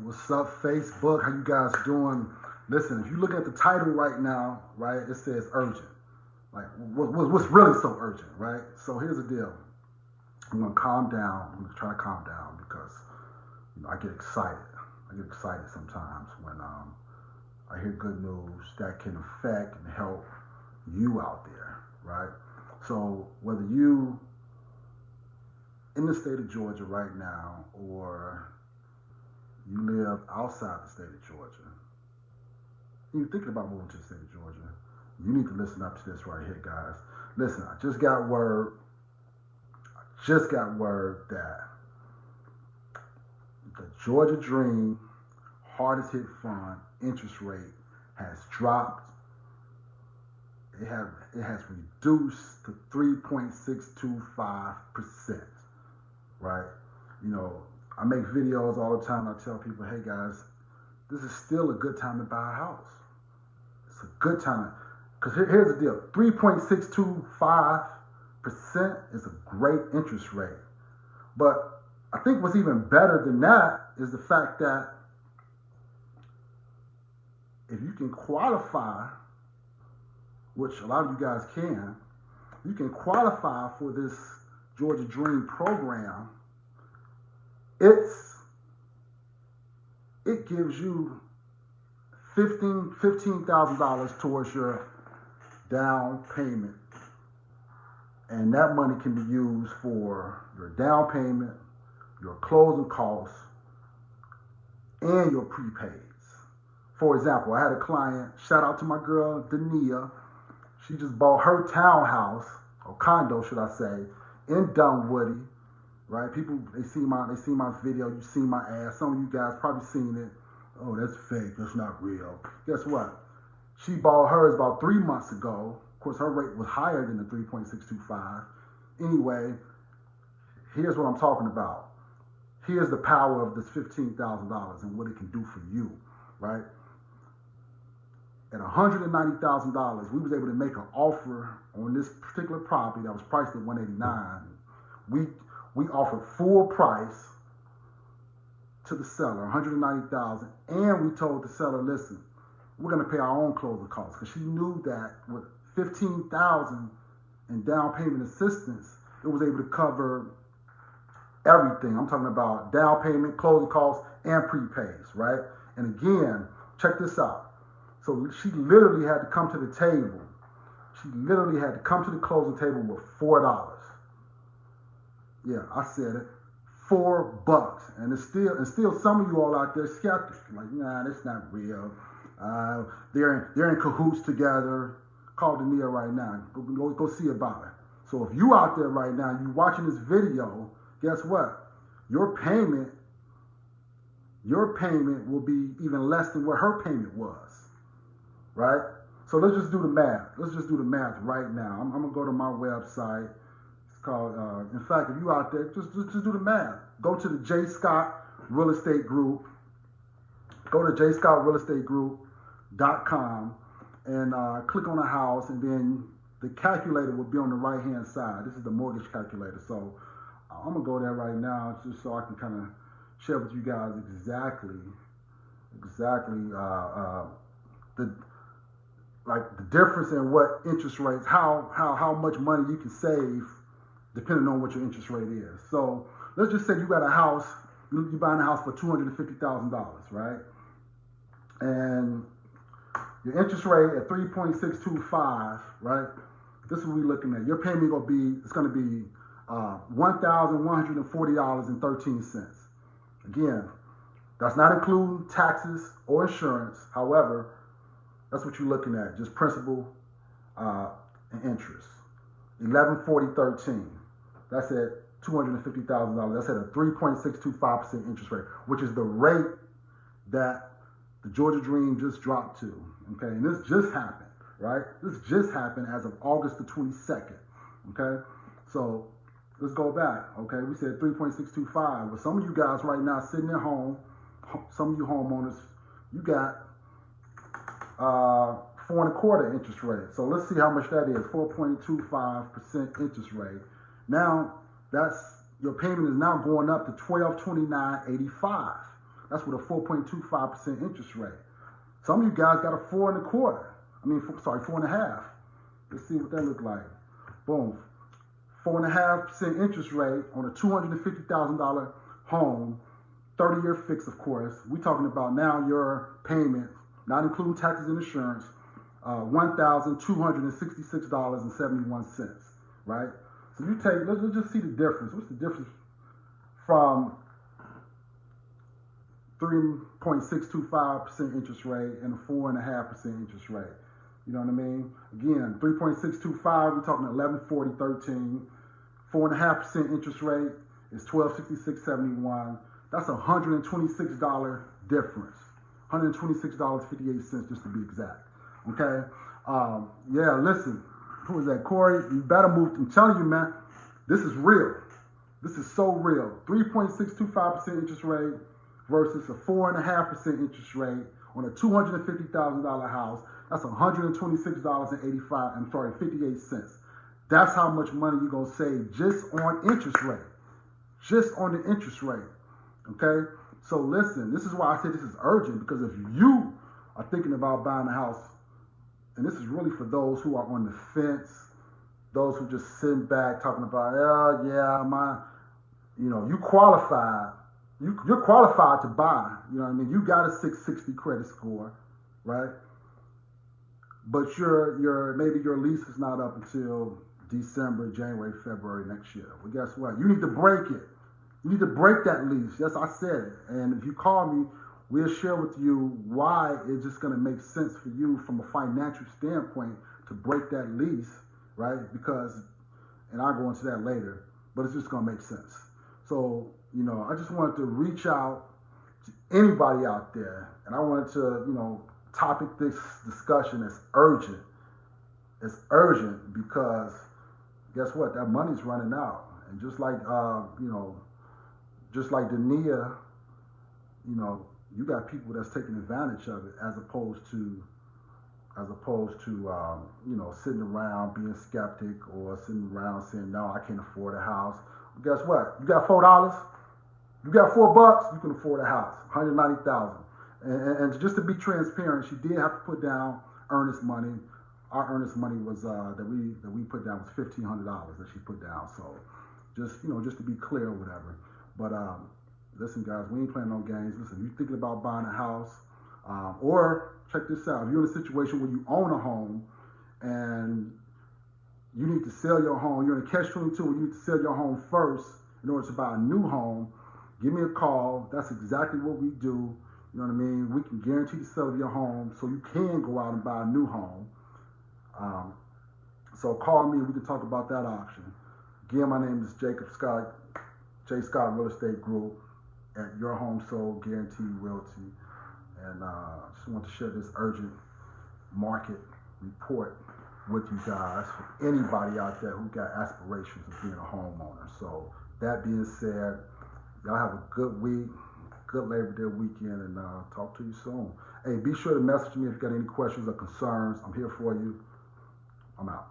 What's up, Facebook? How you guys doing? Listen, if you look at the title right now, right, it says urgent. Like, what's really so urgent, right? So here's the deal. I'm gonna calm down. I'm gonna try to calm down because I get excited. I get excited sometimes when I hear good news that can affect and help you out there, right? So whether you in the state of Georgia right now or you live outside the state of Georgia, you're thinking about moving to the state of Georgia, you need to listen up to this right here, guys. Listen, I just got word that the Georgia Dream hardest hit fund interest rate has dropped. It has reduced to 3.625%, right? I make videos all the time. I tell people, hey guys, this is still a good time to buy a house. It's a good time. Because here's the deal. 3.625% is a great interest rate. But I think what's even better than that is the fact that if you can qualify, which a lot of you guys can, you can qualify for this Georgia Dream program. It gives you $15,000 towards your down payment. And that money can be used for your down payment, your closing costs, and your prepaids. For example, I had a client, shout out to my girl, Dania. She just bought her townhouse, or condo, should I say, in Dunwoody. Right? People, they see my video, you see my ass. Some of you guys probably seen it. Oh, that's fake, that's not real. Guess what? She bought hers about 3 months ago. Of course, her rate was higher than the 3.625. Anyway, here's what I'm talking about. Here's the power of this $15,000 and what it can do for you, right? At $190,000, we was able to make an offer on this particular property that was priced at $189,000. We offered full price to the seller, $190,000, and we told the seller, listen, we're going to pay our own closing costs, because she knew that with $15,000 in down payment assistance, it was able to cover everything. I'm talking about down payment, closing costs, and prepays, right? And again, check this out. So she literally had to come to the table. She literally had to come to the closing table with $4. Yeah, I said it. $4. And it's still some of you all out there skeptic. Like, nah, that's not real. They're in cahoots together. Call Dania right now. Go see about it. So if you out there right now, you watching this video, guess what? Your payment will be even less than what her payment was. Right? So let's just do the math. Let's just do the math right now. I'm gonna go to my website. It's called, in fact, if you out there, just do the math. Go to the J. Scott Real Estate Group. Go to jscottrealestategroup.com and click on a house, and then the calculator will be on the right-hand side. This is the mortgage calculator. So I'm gonna go there right now just so I can kind of share with you guys exactly the difference in what interest rates, how much money you can save depending on what your interest rate is. So let's just say you got a house, you're buying a house for $250,000, right? And your interest rate at 3.625, right? This is what we're looking at. Your payment it's gonna be $1,140.13. Again, that's not including taxes or insurance. However, that's what you're looking at, just principal and interest. $1,140.13. That's at $250,000. That's at a 3.625% interest rate, which is the rate that the Georgia Dream just dropped to. Okay, and this just happened, right? This just happened as of August the 22nd. Okay, so let's go back. Okay, we said 3.625. Well, some of you guys right now sitting at home, some of you homeowners, you got 4.25% interest rate. So let's see how much that is. 4.25% interest rate. Now your payment is now going up to $1,229.85. That's with a 4.25% interest rate. Some of you guys got a 4.25. I mean, 4.5. Let's see what that look like. Boom. 4.5% interest rate on a $250,000 home, 30-year fix, of course. We're talking about now your payment, not including taxes and insurance, $1,266.71, right? So you take, let's just see the difference. What's the difference from 3.625% interest rate and a 4.5% interest rate? You know what I mean? Again, 3.625, we're talking 1140.13. 4.5% interest rate is 1266.71. That's a $126 difference. $126.58 just to be exact. Okay? Yeah, listen. Who is that? Corey, you better move. I'm telling you, man, this is real. This is so real. 3.625% interest rate versus a 4.5% interest rate on a $250,000 house. That's $126.58. That's how much money you're gonna save just on interest rate. Just on the interest rate. Okay? So listen, this is why I say this is urgent, because if you are thinking about buying a house, and this is really for those who are on the fence, those who just sitting back talking about, you qualified. You're qualified to buy. You know what I mean? You got a 660 credit score, right? But maybe your lease is not up until December, January, February next year. Well, guess what? You need to break it. You need to break that lease. Yes, I said it. And if you call me, we'll share with you why it's just going to make sense for you from a financial standpoint to break that lease, right? Because, and I'll go into that later, but it's just going to make sense. So, I just wanted to reach out to anybody out there, and I wanted to, topic this discussion as urgent. It's urgent because guess what? That money's running out. And just like, just like Dania, you got people that's taking advantage of it as opposed to sitting around being skeptic or sitting around saying, no, I can't afford a house. But guess what? You got $4. You got $4, you can afford a house, $190,000. And just to be transparent, she did have to put down earnest money. Our earnest money was that we put down was $1,500 that she put down. So just to be clear or whatever. But listen, guys, we ain't playing no games. Listen, you're thinking about buying a house, or check this out: if you're in a situation where you own a home and you need to sell your home, you're in a catch-22 where you need to sell your home first in order to buy a new home. Give me a call. That's exactly what we do. You know what I mean? We can guarantee the sale of your home so you can go out and buy a new home. So call me. We can talk about that option. Again, my name is Jacob Scott, J. Scott Real Estate Group at Your Home Sold Guaranteed Realty. And I just want to share this urgent market report with you guys for anybody out there who got aspirations of being a homeowner. So that being said, y'all have a good week. Good Labor Day weekend, and talk to you soon. Hey, be sure to message me if you got any questions or concerns. I'm here for you. I'm out.